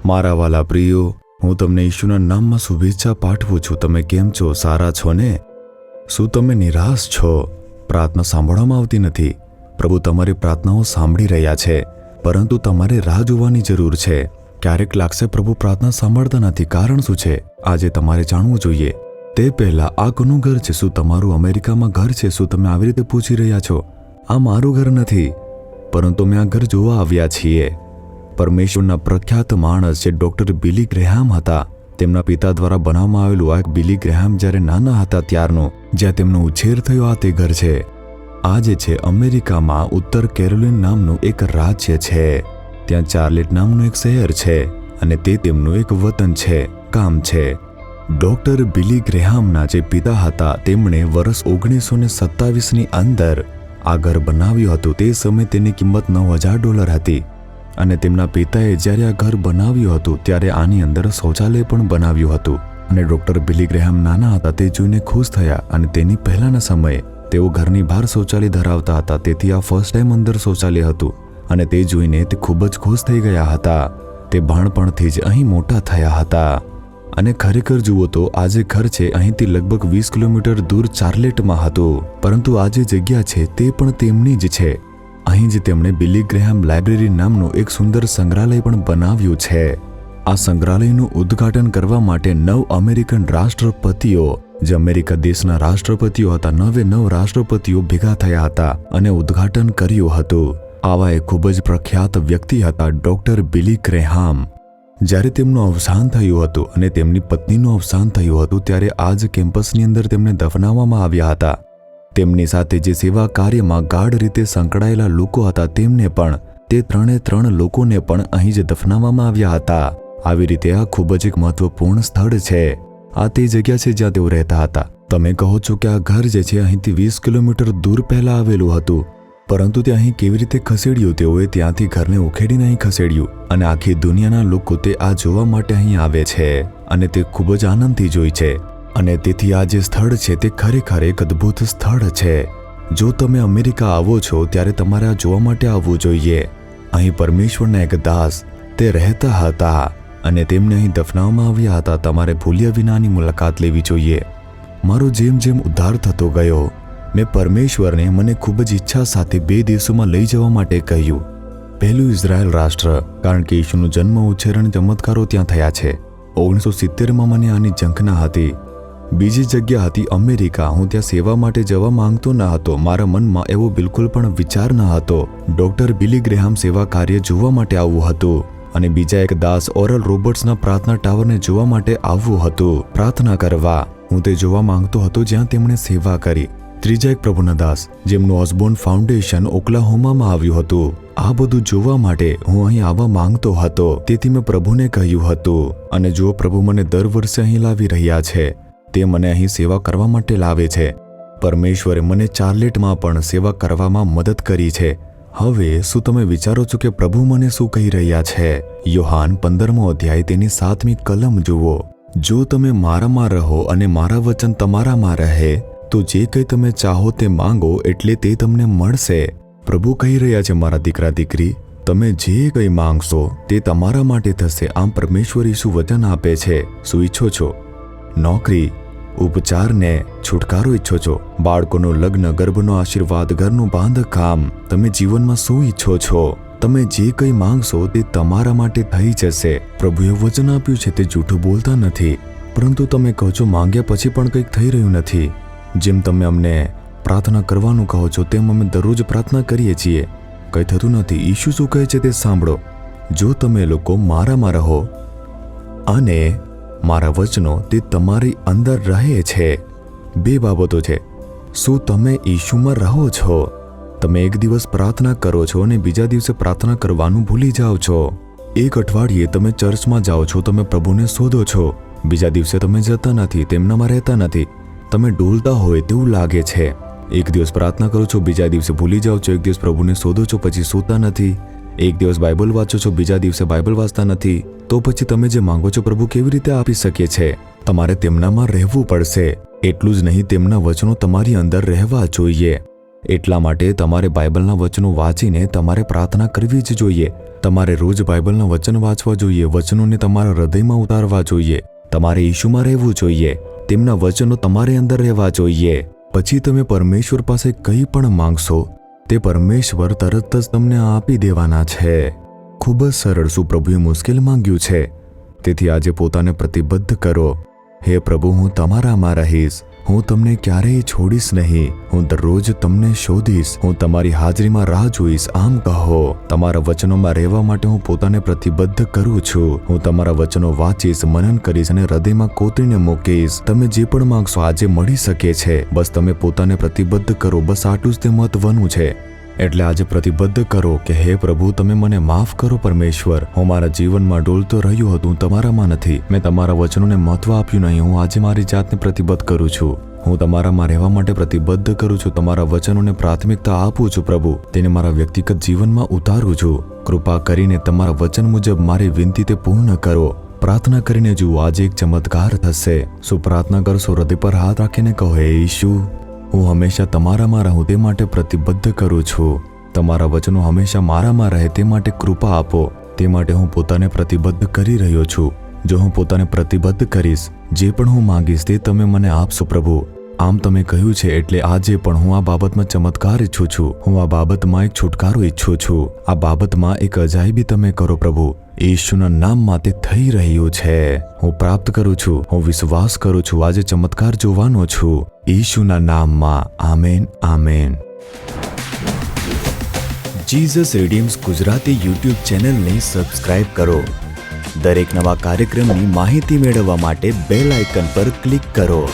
મારા વાલા પ્રિયો, હું તમને ઈશુના નામમાં શુભેચ્છા પાઠવું છું. તમે કેમ છો? સારા છો ને? શું તમે નિરાશ છો? પ્રાર્થના સાંભળવામાં આવતી નથી? પ્રભુ તમારી પ્રાર્થનાઓ સાંભળી રહ્યા છે, પરંતુ તમારે રાહ જોવાની જરૂર છે. ક્યારેક લાગશે પ્રભુ પ્રાર્થના સાંભળતા નથી. કારણ શું છે? આજે તમારે જાણવું જોઈએ. તે પહેલા આ કોનું ઘર છે? શું તમારું અમેરિકામાં ઘર છે? શું તમે આવી રીતે પૂછી રહ્યા છો? આ મારું ઘર નથી, પરંતુ અમે આ ઘર જોવા આવ્યા છીએ. પરમેશ્વરના પ્રખ્યાત માણસ જે ડોક્ટર બિલી ગ્રેહામ હતા, તેમના પિતા દ્વારા બનાવવામાં આવેલું આ બિલી ગ્રેહામ જ્યારે નાના હતા ત્યારનું જ્યાં તેમનો ઉછેર થયો, આ તે ઘર છે. આ જે છે અમેરિકામાં ઉત્તર કેરોલિન નામનું એક રાજ્ય છે. ત્યાં ચાર્લેટ નામનું એક શહેર છે અને તે તેમનું એક વતન છે, ગામ છે. ડોક્ટર બિલી ગ્રેહામના જે પિતા હતા તેમણે વર્ષ 1927ની અંદર આ ઘર બનાવ્યું હતું. તે સમયે તેની કિંમત $9,000 હતી અને તેમના પિતાએ જ્યારે આ ઘર બનાવ્યું હતું ત્યારે આની અંદર શૌચાલય પણ બનાવ્યું હતું. અને ડોક્ટર બિલી ગ્રેહામ નાના હતા તે જોઈને ખુશ થયા અને તેની પહેલાના સમયે તેઓ ઘરની બહાર શૌચાલય ધરાવતા હતા. તેથી આ ફર્સ્ટ ટાઈમ અંદર શૌચાલય હતું અને તે જોઈને તે ખૂબ જ ખુશ થઈ ગયા હતા. તે બાળપણથી જ અહીં મોટા થયા હતા. અને ખરેખર જુઓ તો આ જે ઘર છે અહીંથી લગભગ 20 કિલોમીટર દૂર ચાર્લેટમાં હતું, પરંતુ આ જે જગ્યા છે તે પણ તેમની જ છે. અહીં જ તેમણે બિલી ગ્રેહામ લાઇબ્રેરી નામનું એક સુંદર સંગ્રહાલય પણ બનાવ્યું છે. આ સંગ્રહાલયનું ઉદ્ઘાટન કરવા માટે 9 અમેરિકન રાષ્ટ્રપતિઓ, જે અમેરિકા દેશના રાષ્ટ્રપતિઓ હતા, 9 રાષ્ટ્રપતિઓ ભેગા થયા હતા અને ઉદ્ઘાટન કર્યું હતું. આવા એક ખૂબ જ પ્રખ્યાત વ્યક્તિ હતા ડોક્ટર બિલી ગ્રેહામ. જ્યારે તેમનું અવસાન થયું હતું અને તેમની પત્નીનું અવસાન થયું હતું ત્યારે આ જ કેમ્પસની અંદર તેમને દફનાવવામાં આવ્યા હતા. તેમની સાથે જે સેવા કાર્યમાં ગાઢ રીતે સંકળાયેલા લોકો હતા તેમને પણ, તે 3 લોકોને પણ અહીં જ દફનાવવામાં આવ્યા હતા. આવી રીતે આ ખૂબ જ એક મહત્વપૂર્ણ સ્થળ છે. આ તે જગ્યા છે જ્યાં તેઓ રહેતા હતા. તમે કહો છો કે આ ઘર જે છે અહીંથી 20 કિલોમીટર દૂર પહેલા આવેલું હતું, પરંતુ તે અહીં કેવી રીતે ખસેડ્યું? તેઓએ ત્યાંથી ઘરને ઉખેડીને અહીં ખસેડ્યું અને આખી દુનિયાના લોકો તે આ જોવા માટે અહીં આવે છે અને તે ખૂબ જ આનંદથી જોઈ છે. અને તેથી આ જે સ્થળ છે તે ખરેખર એક અદ્ભુત સ્થળ છે. જો તમે અમેરિકા આવો છો ત્યારે તમારે આ જોવા માટે આવવું જોઈએ. અહીં પરમેશ્વરના એક દાસ તે રહેતા હતા અને તેમને અહીં દફનાવવામાં આવ્યા હતા. તમારે ભૂલ્યા વિનાની મુલાકાત લેવી જોઈએ. મારો જેમ જેમ ઉદ્ધાર થતો ગયો, મેં પરમેશ્વરને મને ખૂબ જ ઈચ્છા સાથે 2 દેશોમાં લઈ જવા માટે કહ્યું. પહેલું ઇઝરાયલ રાષ્ટ્ર, કારણ કે ઈશુનું જન્મ, ઉછેર અને ચમત્કારો ત્યાં થયા છે. 1970માં મને આની ઝંખના હતી. બીજી જગ્યા હતી અમેરિકા. હું ત્યાં સેવા માટે જવા માંગતો ન હતો. મારા મનમાં એવો બિલકુલ પણ વિચાર ન હતો. ડોક્ટર બિલી ગ્રેહામ સેવા કાર્ય જોવા માટે આવવું હતું અને બીજા એક દાસ ઓરલ રોબર્ટ્સના પ્રાર્થના ટાવરને જોવા માટે આવવું હતું, પ્રાર્થના કરવા. હું તે જોવા માંગતો હતો જ્યાં તેમણે સેવા કરી. ત્રીજા એક પ્રભુના દાસ, જેમનું ઓસબોર્ન ફાઉન્ડેશન ઓક્લાહોમામાં આવ્યું હતું. આ બધું જોવા માટે હું અહીં આવવા માંગતો હતો. તેથી મેં પ્રભુને કહ્યું હતું. અને જો પ્રભુ મને દર વર્ષે અહીં લાવી રહ્યા છે, તે મને અહીં સેવા કરવા માટે લાવે છે. પરમેશ્વરે મને ચાર્લેટમાં પણ સેવા કરવામાં મદદ કરી છે. હવે શું તમે વિચારો છો કે પ્રભુ મને શું કહી રહ્યા છે? યોહાન 15મો અધ્યાય તેની 7મી કલમ જુઓ. જો તમે મારામાં રહો અને મારા વચન તમારામાં રહે તો જે કંઈ તમે ચાહો તે માંગો એટલે તે તમને મળશે. પ્રભુ કહી રહ્યા છે, મારા દીકરા દીકરી, તમે જે કંઈ માંગશો તે તમારા માટે થશે. આમ પરમેશ્વર ઈસુ વચન આપે છે. શું ઈચ્છો છો? નોકરી, ઉપચારને છુટકારો ઈચ્છો છો? બાળકોનું લગ્ન, ગર્ભનો આશીર્વાદ, ઘરનું બાંધકામ? તમે જીવનમાં શું ઈચ્છો છો? તમે જે કંઈ માંગશો તે તમારા માટે થઈ જશે. પ્રભુએ વચન આપ્યું છે, તે જૂઠું બોલતા નથી. પરંતુ તમે કહો છો માંગ્યા પછી પણ કંઈક થઈ રહ્યું નથી. જેમ તમે અમને પ્રાર્થના કરવાનું કહો છો તેમ અમે દરરોજ પ્રાર્થના કરીએ છીએ, કંઈ થતું નથી. ઈશુ શું કહે છે તે સાંભળો. જો તમે લોકો મારામાં રહો અને મારા વચનો તે તમારી અંદર રહે છે. 2 બાબતો છે. શું તમે ઈશુમાં રહો છો? તમે એક દિવસ પ્રાર્થના કરો છો અને બીજા દિવસે પ્રાર્થના કરવાનું ભૂલી જાઓ છો. એક અઠવાડિયે તમે ચર્ચમાં જાઓ છો, તમે પ્રભુને શોધો છો, બીજા દિવસે તમે જતા નથી, તેમનામાં રહેતા નથી. તમે ડોલતા હોય તેવું લાગે છે. એક દિવસ પ્રાર્થના કરો છો, બીજા દિવસે ભૂલી જાઓ છો. એક દિવસ પ્રભુને શોધો છો, પછી સૂતા નથી. એક દિવસ બાઇબલ વાંચો છો, બીજા દિવસે બાઇબલ વાંચતા નથી. તો પછી તમે જે માંગો છો પ્રભુ કેવી રીતે આપી શકે છે? તમારે તેમનામાં રહેવું પડશે. એટલું જ નહીં, તેમના વચનો તમારી અંદર રહેવા જોઈએ. એટલા માટે તમારે બાઇબલના વચનો વાંચીને તમારે પ્રાર્થના કરવી જ જોઈએ. તમારે રોજ બાઇબલના વચન વાંચવા જોઈએ, વચનોને તમારા હૃદયમાં ઉતારવા જોઈએ. તમારે ઈશુમાં રહેવું જોઈએ, તેમના વચનો તમારી અંદર રહેવા જોઈએ. પછી તમે પરમેશ્વર પાસે કંઈ પણ માંગશો તે પરમેશ્વર તરત જ તમને આપી દેવાના છે. ખૂબ જ સરળ. શું પ્રભુએ મુશ્કેલ માંગ્યું છે? તેથી આજે પોતાને પ્રતિબદ્ધ કરો. હે પ્રભુ, હું તમારામાં રહીશ. હું તમને ક્યારેય છોડીશ નહીં. હું દરરોજ તમને શોધીશ. હું તમારી હાજરીમાં રાહ જોઈશ. આમ કહો. તમારા વચનોમાં રહેવા માટે હું પોતાને પ્રતિબદ્ધ કરું છું. હું તમારા વચનો વાંચીશ, મનન કરીશ અને હૃદયમાં કોતરીને મૂકીશ. તમે જે પણ માંગશો આજે મળી શકે છે. બસ તમે પોતાને પ્રતિબદ્ધ કરો. બસ આટલું જ તે મહત્વનું છે. એટલે આજે પ્રતિબદ્ધ કરો કે હે પ્રભુ, તમે મને માફ કરો પરમેશ્વર. હું મારા જીવનમાં ડોલતો રહ્યો હતો, હું તમારામાં નથી. મેં તમારા વચનોને મહત્વ આપ્યું નહીં. હું આજે મારી જાતને પ્રતિબદ્ધ કરું છું. હું તમારામાં રહેવા માટે પ્રતિબદ્ધ કરું છું. તમારા વચનોને પ્રાથમિકતા આપું છું પ્રભુ. તેને મારા વ્યક્તિગત જીવનમાં ઉતારું છું. કૃપા કરીને તમારા વચન મુજબ મારી વિનંતી તે પૂર્ણ કરો. પ્રાર્થના કરીને જુઓ, આજે એક ચમત્કાર થશે. શું પ્રાર્થના કરશો? હૃદય પર હાથ રાખીને કહો, હે ઈશુ, હું હંમેશા તમારામાં રહું તે માટે પ્રતિબદ્ધ કરું છું. તમારા વચનો હંમેશા મારામાં રહે તે માટે કૃપા આપો. તે માટે હું પોતાને પ્રતિબદ્ધ કરી રહ્યો છું. જો હું પોતાને પ્રતિબદ્ધ કરીશ, જે પણ હું માંગીશ તે તમે મને આપશો પ્રભુ. આમ તમે કહ્યું છે, એટલે આજે પણ હું આ બાબતમાં ચમત્કાર ઈચ્છું છું. હું આ બાબતમાં એક છુટકારો ઈચ્છું છું. આ બાબતમાં એક અજાયબી તમે કરો પ્રભુ. ઈશુના નામમાં તે થઈ રહ્યું છે. હું પ્રાપ્ત કરું છું. હું વિશ્વાસ કરું છું. આજે ચમત્કાર જોવાનો છું. ઈશુના નામમાં. Amen, amen. Jesus redeems Gujarati YouTube ચેનલને સબસ્ક્રાઇબ કરો. દરેક નવા કાર્યક્રમની માહિતી મેળવવા માટે બેલ આઇકન પર ક્લિક કરો.